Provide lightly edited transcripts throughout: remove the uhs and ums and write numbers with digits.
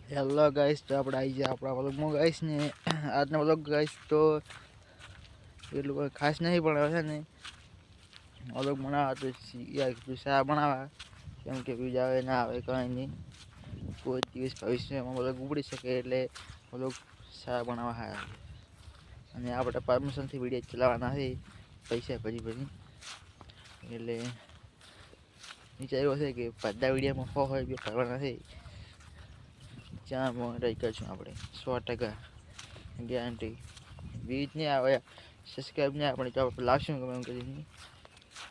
Hello guys, તો આપણે આવી ગયા આપણા વ્લોગમાં ગાઈસ ને. આજનો વ્લોગ ગાઈસ તો એટલું કોઈ ખાસ નહીં, પણ હવે છે ને વ્લોગ બનાવવા તો શા બનાવવા, કેમ કે બીજા આવે ના આવે કંઈ નહીં. કોઈ દિવસ ભવિષ્યમાં વ્લોગ ઉપડી શકે એટલે વ્લોગ શા બનાવવા હા. અને આપણે પરમિશનથી વિડીયો ચલાવવાના છે, પૈસા ભરી એટલે વિચાર્યું હશે કે બધા વિડીયોમાં 100 રૂપિયા ભરવાના છે. ચા મોનેટાઈઝ કરશું આપણે 100% ગેરંટી. વ્યુઝ નહીં આવે, સબસ્ક્રાઈબ નહીં આવે, પણ તો આપણે લાવશું ગમે એમ કરીને.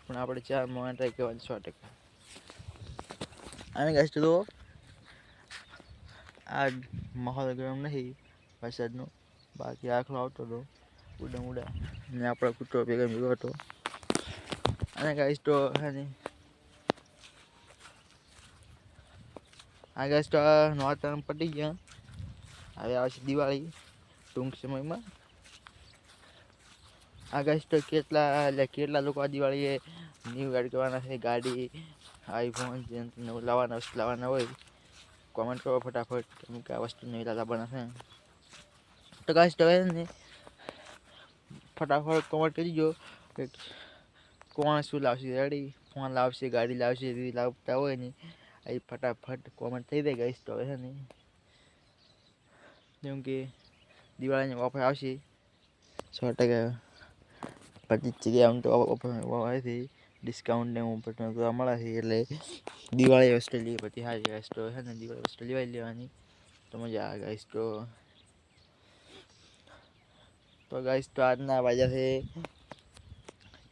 પણ આપણે ચા મોનેટાઈઝ કરવાની 100%. અને ગાઈસ તો આ માહોલ ગરમ નહીં વરસાદનો, બાકી આખલો આવતો હતો ઉડા ને આપણો કૂતરો ભેગો હતો. અને ગાઈસ તો હે ને આ ગાઈસ તો નોરતા પતી ગયા. હવે આવશે દિવાળી ટૂંક સમયમાં. આ ગાઈસ તો કેટલા લોકો આ દિવાળીએ ન્યૂ ગાડી કરવાના છે. ગાડી આઈફોન જે લાવવાના હોય કોમેન્ટ કરો ફટાફટ, કેમ કે આ વસ્તુ નહીં લાવવાના છે. તો ગાઈસ તો ને ફટાફટ કોમેન્ટ કરી દો કે કોણ શું લાવશે. રેડી ફોન લાવશે, ગાડી લાવશે, એવી લાવતા હોય ને એ ફટાફટ કોમેન્ટ થઈ જાય ગાઈસ. તો છે ને જેમ કે દિવાળીની ઓફર આવશે 100%. 25 જગ્યાએ આમ તો ઓફર છે, ડિસ્કાઉન્ટ ને ઉપર મળે છે. એટલે દિવાળી વસ્તુ લઈએ પછી સારી ગાઈસ તો છે ને દિવાળી વસ્તુ લેવાઈ લેવાની, તો મજા આવે ગાઈસ. તો ગાઈસ તો આજના વાગ્યા છે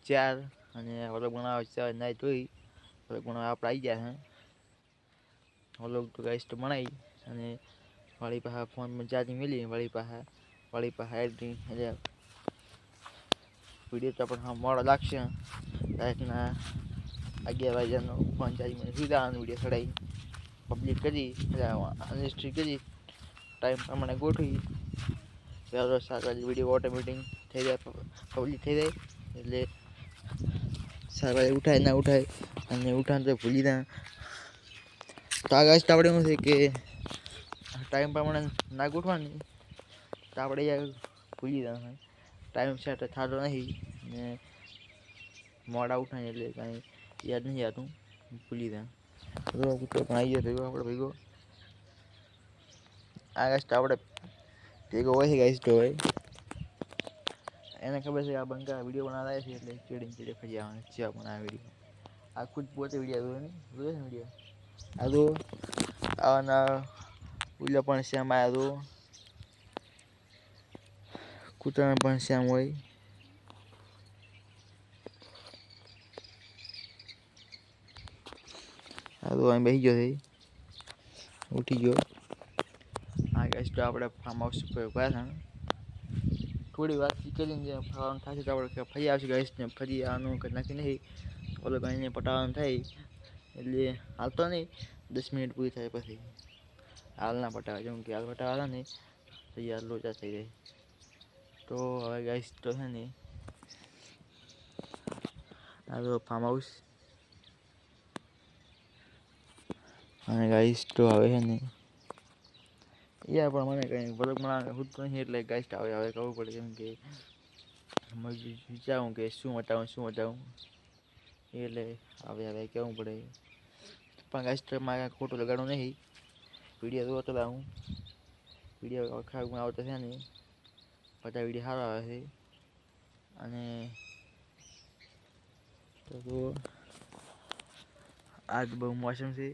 4 અને વ્લોગ બનાવવા નાઈ ધોઈ વ્લોગ બનાવવા આપણે આવી ગયા છે. વ્લોગ તો ગાઈસ તો બનાવી અને વાળી પાસે ફોનમાં ચાર્જિંગ મેલી, વાળી પાસે એડિટિંગ એટલે વિડીયો તો પણ મોડો લાગશે. રાતના 11 વાગ્યાનો ફોન ચાર્જિંગ સુઈ જવાનો વિડીયો ચડાવી પબ્લિક કરી અનલિસ્ટેડ કરી ટાઈમ પ્રમાણે ગોઠવી 7 વાગે વિડીયો ઓટોમેટિક થઈ જાય, પબ્લિક થઈ જાય. એટલે 7 વાગે ઉઠાય ના ઉઠાય, અને ઉઠાને તો ભૂલી જાય. તો આ ગાઈસ આપણે શું છે કે ટાઈમ પ્રમાણે ના ગોઠવાની તો આપણે યાર ભૂલી જવાનું. ટાઈમ સેટ થતો નહીં ને મોડા ઉઠાય એટલે કાંઈ યાદ નહીં આવતું, ભૂલી જાય. પણ આવી ગયો આપણે ભેગો. આ ગાઈસ તો આપણે ભેગો હોય છે ગાઈસ. તો હોય એને ખબર છે કે આ બંકા વિડીયો બનાવતા છે, એટલે ચીડીને ફરી આવવાનું છે પણ આ વિડીયો આખું જ પોતે વિડીયો જોયો ને વિડીયો આ તો આના ઉલા પણ શ્યામ આવ્યા તો કૂતરાને પણ શ્યામ હોય. આ તો અહીં બેસી ગયો છે, ઉઠી ગયો. હા ગાઈસ તો આપણે ફાર્મ હાઉસ ઉપર ગયા હતા. થોડી વાત કરીને ફરવાનું થશે તો આપણે ફરી આવશે ગાઈસ ને. ફરી આવવાનું નક્કી નહીં, ઓલો ગાઈને પટાવવાનું થાય એટલે હાલતો નહીં. 10 મિનિટ પૂરી થાય પછી હાલ ના પટાવે, જેમ કે હાલ પટાવા ને તો યાર લોચા થઈ જાય. તો હવે ગાઈસ તો છે ને આ તો ફાર્મ હાઉસ. અને ગાઈસ તો હવે છે ને યાર પણ મને કંઈ વ્લોગ બનાવવાનું હું તો નહીં, એટલે ગાઈસ હવે કરવું પડે. કેમ કે વિચારું કે શું બતાવું એટલે હવે કહેવું પડે. પણ ગાઈસ તો મારે ખોટું લગાડવું નહીં, વિડીયો જોવો તો હું વિડીયો ખરાબ આવતો છે ને બધા વિડીયો સારા આવે છે. અને તો આજ બહુ મોસમ છે.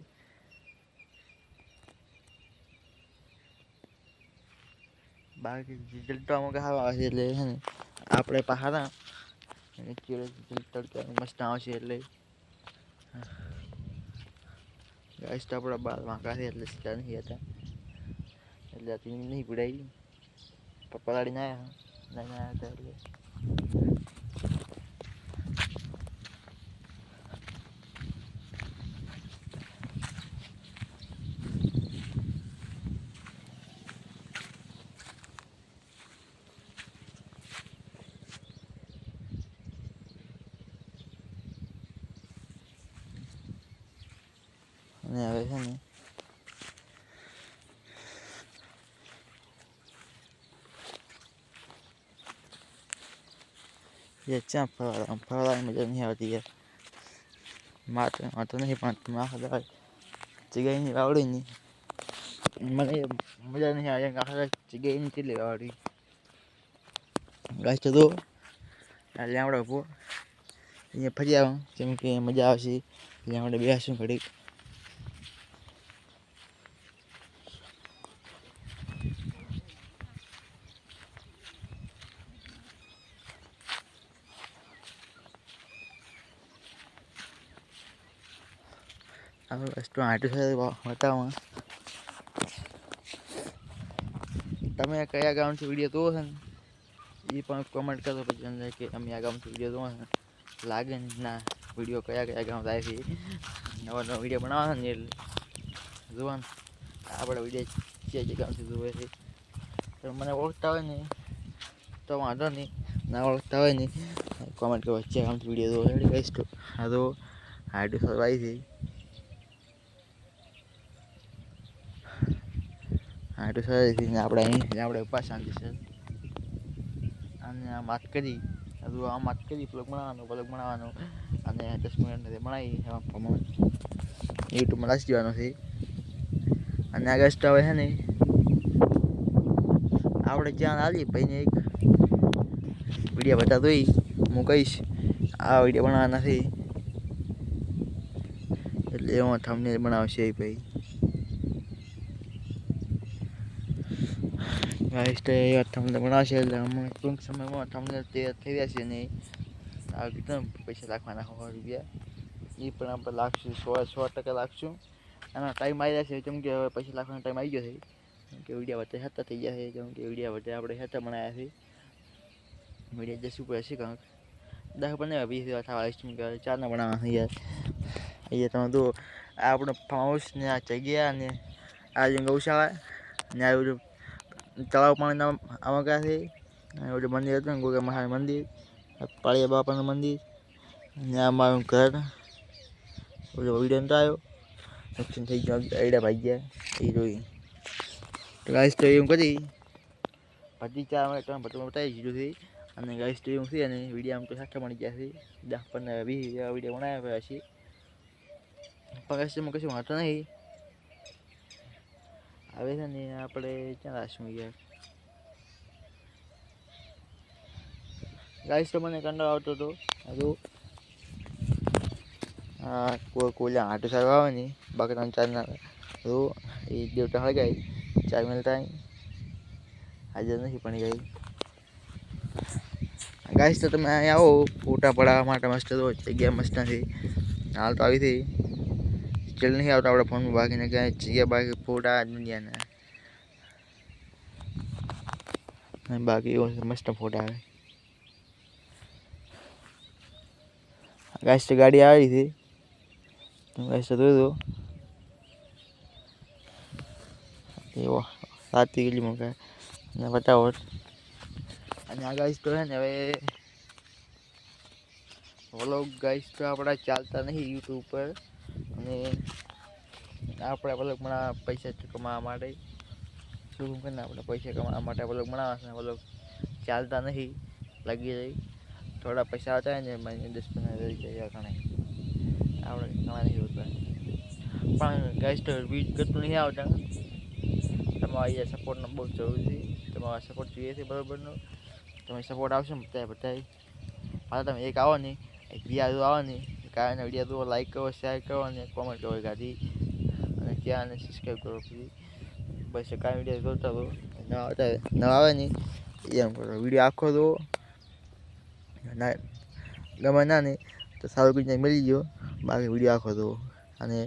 બાકી રિઝલ્ટ તો અમુક સારું આવે છે, એટલે છે ને આપણે પહાડા તડકા મસ્ત આવશે. એટલે ગાઈસ તો આપણા બાલ વાંકા છે એટલે સીધા નહીં હતા, એટલે આ નહીં પડાવી પલાળીને આવ્યા હતા. એટલે અને હવે છે ને એ ક્યાં ફરવાની મજા નહીં આવતી યાર. મારે તો નહીં પણ આખા દાડા જગ્યાએની વાવડી નહીં મને મજા નહીં આવે. આખા જગ્યાએની કેટલી વાવડી ગાય તો લેવડો ઉભો અહીંયા ફરી આવું કેમ કે મજા આવશે. લેવડે બેસું ઘડીક. વસ્તુ આટું સાથે બતાવો. તમે કયા ગામથી વિડીયો જોવો છો ને એ પણ કોમેન્ટ કરો પછી અંદર કે અમે આ ગામથી વિડીયો જોવો છે. લાગે ને ના વિડીયો કયા ગામ થાય છે નવા નવા વિડીયો બનાવવા ને એટલે જોવાનું આપણે વિડીયો જે ગામથી જોવે છે. તો મને ઓળખતા હોય ને તો વાંધો નહીં, ના ઓળખતા હોય ને કોમેન્ટ કરો વચ્ચે ગામથી વિડીયો જોવો એટલે કહીશ. તો આ તો આટું સાથે આવી છે. આટલું સરસ આપણે અહીં આપણે ઉપાસ શાંતિ છે. અને આમ વાત કરી આમ વાત કરી બ્લોગ બનાવવાનો અને 10 મિનિટ બનાવી એમાં પ્રમાણ યુટ્યુબમાં નાખી દેવાનો છે. અને આગળ હવે છે ને આપણે જ્યાં આવીએ ભાઈને એક વિડીયો બતાવતો હોય હું કહીશ આ વિડીયો બનાવવાના છે એટલે એમાં થંબનેલ બનાવશે એ ભાઈ. ગાઈસ તો એ થંબનેલ બનાવશે એટલે હમણાં ટૂંક સમયમાં થંબનેલ તૈયાર થઈ જશે. ને આ કેટલા પૈસા રાખવાના 100 રૂપિયા એ પણ આપણે લાગશું 100% લાગશું. એનો ટાઈમ આવી જશે કેમ કે હવે પૈસા લાખવાનો ટાઈમ આવી ગયો છે. કેમ કે વિડીયો વધે હતા થઈ જશે કેમ કે વિડીયો વધે આપણે હતા બનાવ્યા છે. વિડીયો જશું પડશે કંઈક 10-15-20 થવા કેમ કે 4 ના બનાવવા છે યાર. અહીંયા તમે તો આપણો ફાર્મ હાઉસ ને આ જગ્યા ને આ જે ગૌશાળા ને આ બધું તળાવ પાણીના આમાં ગયા છે. અને બધું મંદિર હતું ને ગોગા મહારાજ મંદિર, પાળિયા બાપાનું મંદિર ને આ મારું ઘર બધો વિડીયો નતો આવ્યો નુકસાન થઈ ગયો. આઈડા ભાઈ ગયા એ જોઈ. તો ગાઈસ તો એવું કરી બધી 4 મિનિટ તમે બધું બતાવી દીધું છે. અને ગાઈસ તો એવું છે અને વિડીયો આમ તો સાથે મળી ગયા છે 10-15-20 વિડીયો બનાવ્યા છે. પણ ગાઈસ એમાં કશું વાંધો નહીં આવે છે ને આપણે ક્યાં રાખશું યાર. ગાઈસ તો મને કંટાળો આવતો હતો હજુ કોઈ આટો સારું આવે ને બાકી 3-4 તો એ દેવતા હળગાઈ 4 મિનિટ ટાઈમ હાજર નથી પણ ગઈ. ગાઈસ તો તમે અહીંયા આવો ફોટા પડાવવા માટે મસ્ત તો જગ્યા મસ્ત નથી. હાલ તો આવી હતી ચેલ નહીં આવતા આપણે ફોનમાં બાકીને ક્યાંય જગ્યા બાકી ફોટા દુનિયાના બાકી મસ્ત ફોટા આવે. ગાઈસ તો ગાડી આવી હતી ગાઈસ તો જોયું એવો 7 કિલો મૂકે ને બતાવો. અને આ ગાઈસ તો છે ને હવે વ્લોગ ગાઈસ તો આપણા ચાલતા નહીં યુટ્યુબ પર. અને આપણે વ્લોગ બનાવવા પૈસા કમાવા માટે શું કરીને આપણે પૈસા કમાવા માટે વ્લોગ બનાવવા છે. વ્લોગ ચાલતા નહીં લાગી જાય થોડા પૈસા આવતા હોય ને મહિને 10-15 હજાર ઘણા આપણે કમાવા નહીં હોતા. પણ ગાઈસ તો વિડીયો કરતું નહીં આવતા. તમારા સપોર્ટનો બહુ જરૂરી છે. તમારા સપોર્ટ જોઈએ છે બરાબરનો. તમે સપોર્ટ આવશો ને બધાય હા તમે એક આવો ને એક વિડીયો આવો ને કાંઈ વિડીયો તો લાઈક કરો શેર કરો અને કોમેન્ટ કરો ગાડી અને ચેનલને સબસ્ક્રાઈબ કરો પછી બસ કાંઈ વિડીયો જોતા રહો. ન આવે ને એમ કરો વિડીયો આખો દો ના ગમે ના ને તો સારું કંઈ મળી ગયો બાકી વિડીયો આખો દો. અને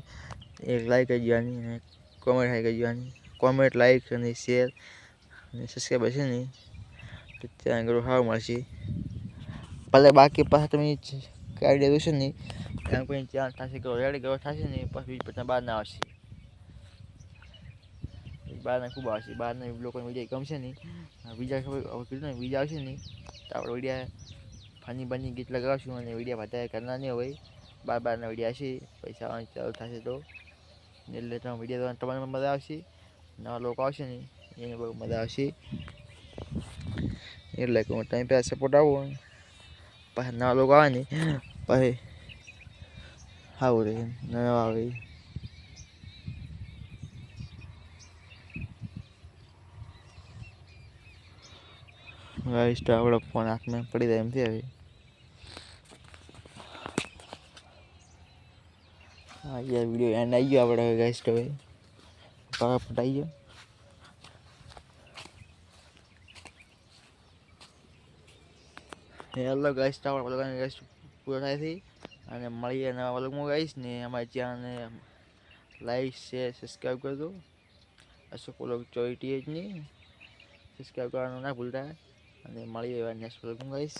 એક લાઈક કરી દેવાની અને કોમેન્ટ કરી દેવાની. કોમેન્ટ લાઈક અને શેર અને સબસ્ક્રાઈબ હશે ને તો ત્યાં આગળ સારું મળશે. ભલે બાકી પાછા તમે આઈડિયા જોશો ને ત્યાં કોઈ ચેનલ થશે કે રેડી ગયો થશે ને પછી બધા બહારના આવશે. બહારના ખૂબ આવશે બહારના લોકોને વિડીયો ગમશે ને બીજા ખબર કીધું ને બીજા આવશે ને તો આપણે વિડીયા ફની ગીત લગાવશું અને વિડીયા વધારે કરના નહીં હોય. બહારના વિડીયા હશે પૈસા આવવાનું ચાલુ થશે તો એટલે તમે વિડીયો તમારે મજા આવશે. નવા લોકો આવશે ને એને બહુ મજા આવશે. એટલે કે હું ટાઈમ પર સપોર્ટ આવો પછી નવા લોકો આવે ને પછી સારું રહે નવા આવે ગાઈસ તો આપણો ફોન હાથમાં પડી જાય એમથી હવે હા યાર વિડીયો એન્ડ આવી ગયો આપણે ગાઈસ તો હવે ફટાફટ આવી ગયો હેલો ગાઈસ તો આપણે લોકોને ગાઈસ પૂરો થાય છે અને મળીએ નવા વ્લોગમાં ગાઈસ ને અમારી ચેનલને લાઈક શેર સબસ્ક્રાઈબ કરજો અશોક વ્લોગ 24 ની સબસ્ક્રાઈબ કરવાનું ના ભૂલતા અને મળીએ એવા નેક્સ્ટ વ્લોગમાં ગાઈસ